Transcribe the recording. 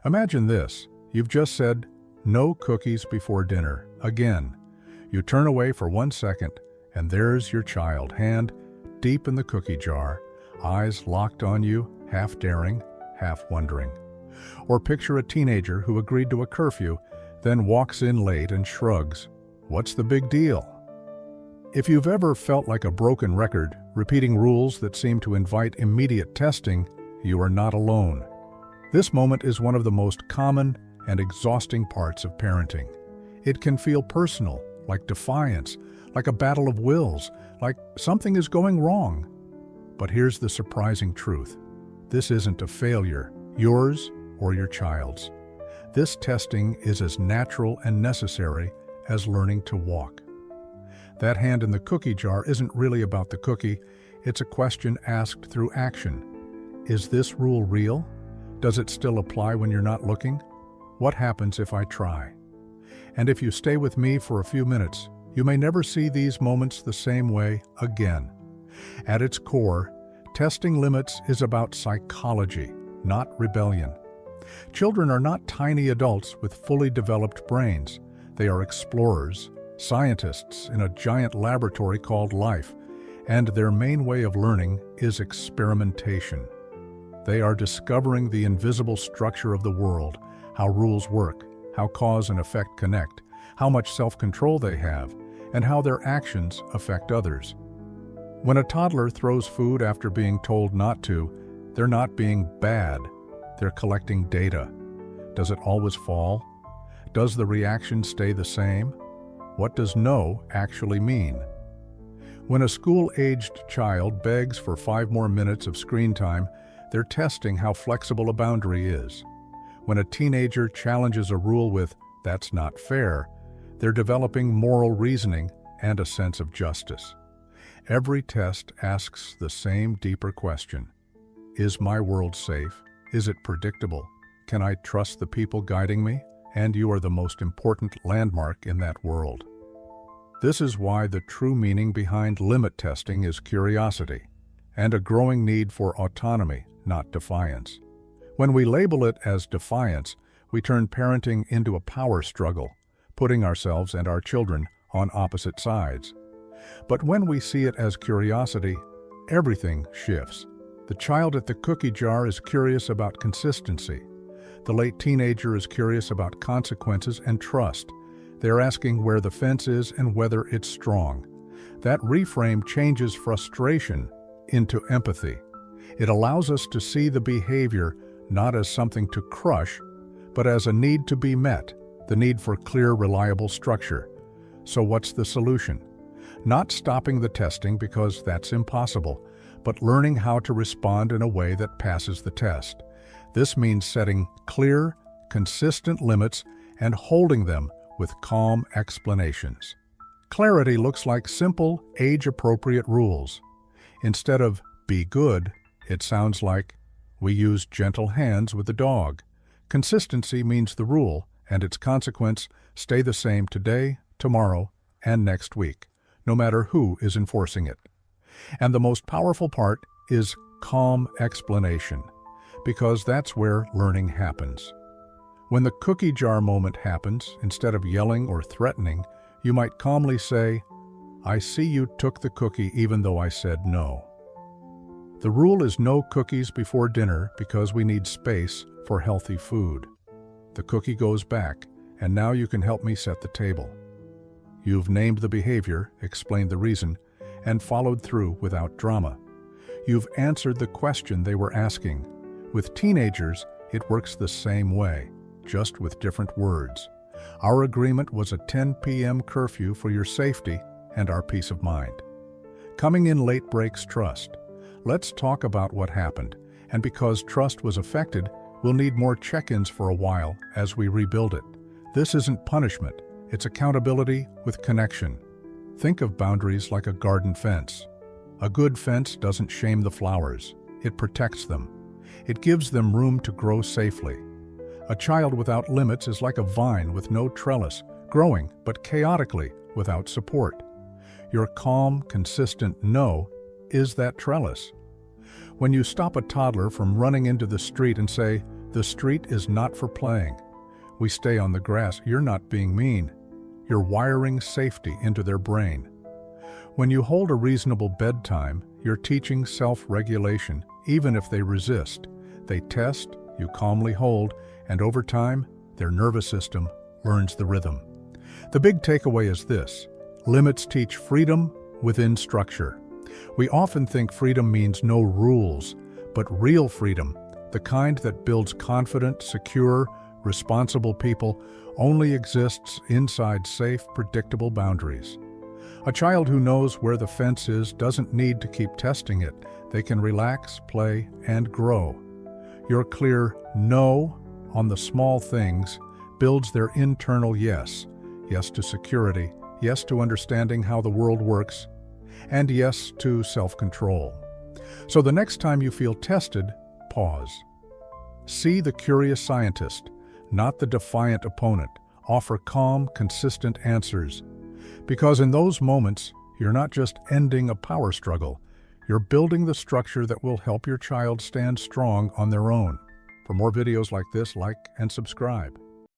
Imagine this. You've just said, "No cookies before dinner," again. You turn away for 1 second, and there's your child, hand deep in the cookie jar, eyes locked on you, half daring, half wondering. Or picture a teenager who agreed to a curfew, then walks in late and shrugs. What's the big deal? If you've ever felt like a broken record, repeating rules that seem to invite immediate testing, you are not alone. This moment is one of the most common and exhausting parts of parenting. It can feel personal, like defiance, like a battle of wills, like something is going wrong. But here's the surprising truth. This isn't a failure, yours or your child's. This testing is as natural and necessary as learning to walk. That hand in the cookie jar isn't really about the cookie, it's a question asked through action. Is this rule real? Does it still apply when you're not looking? What happens if I try? And if you stay with me for a few minutes, you may never see these moments the same way again. At its core, testing limits is about psychology, not rebellion. Children are not tiny adults with fully developed brains. They are explorers, scientists in a giant laboratory called life, and their main way of learning is experimentation. They are discovering the invisible structure of the world, how rules work, how cause and effect connect, how much self-control they have, and how their actions affect others. When a toddler throws food after being told not to, they're not being bad, they're collecting data. Does it always fall? Does the reaction stay the same? What does no actually mean? When a school-aged child begs for 5 more minutes of screen time, they're testing how flexible a boundary is. When a teenager challenges a rule with, "That's not fair," they're developing moral reasoning and a sense of justice. Every test asks the same deeper question. Is my world safe? Is it predictable? Can I trust the people guiding me? And you are the most important landmark in that world. This is why the true meaning behind limit testing is curiosity and a growing need for autonomy, not defiance. When we label it as defiance, we turn parenting into a power struggle, putting ourselves and our children on opposite sides. But when we see it as curiosity, everything shifts. The child at the cookie jar is curious about consistency. The late teenager is curious about consequences and trust. They're asking where the fence is and whether it's strong. That reframe changes frustration into empathy. It allows us to see the behavior not as something to crush, but as a need to be met, the need for clear, reliable structure. So what's the solution? Not stopping the testing because that's impossible, but learning how to respond in a way that passes the test. This means setting clear, consistent limits and holding them with calm explanations. Clarity looks like simple, age-appropriate rules. Instead of "be good," it sounds like "we use gentle hands with the dog." Consistency means the rule and its consequence stay the same today, tomorrow, and next week, no matter who is enforcing it. And the most powerful part is calm explanation, because that's where learning happens. When the cookie jar moment happens, instead of yelling or threatening, you might calmly say, "I see you took the cookie even though I said no." The rule is no cookies before dinner because we need space for healthy food. The cookie goes back, and now you can help me set the table. You've named the behavior, explained the reason, and followed through without drama. You've answered the question they were asking. With teenagers, it works the same way, just with different words. Our agreement was a 10 p.m. curfew for your safety and our peace of mind. Coming in late breaks trust. Let's talk about what happened, and because trust was affected, we'll need more check-ins for a while as we rebuild it. This isn't punishment, it's accountability with connection. Think of boundaries like a garden fence. A good fence doesn't shame the flowers, it protects them. It gives them room to grow safely. A child without limits is like a vine with no trellis, growing but chaotically without support. Your calm, consistent no is that trellis. When you stop a toddler from running into the street and say, The street is not for playing. We stay on the grass. You're not being mean. You're wiring safety into their brain. When you hold a reasonable bedtime, you're teaching self-regulation, even if they resist. They test, you calmly hold, and over time, their nervous system learns the rhythm. The big takeaway is this: limits teach freedom within structure. We often think freedom means no rules, but real freedom, the kind that builds confident, secure, responsible people, only exists inside safe, predictable boundaries. A child who knows where the fence is doesn't need to keep testing it. They can relax, play, and grow. Your clear no on the small things builds their internal yes. Yes to security, yes to understanding how the world works, and yes to self-control. So the next time you feel tested, pause. See the curious scientist, not the defiant opponent. Offer calm, consistent answers. Because in those moments, you're not just ending a power struggle, you're building the structure that will help your child stand strong on their own. For more videos like this, like and subscribe.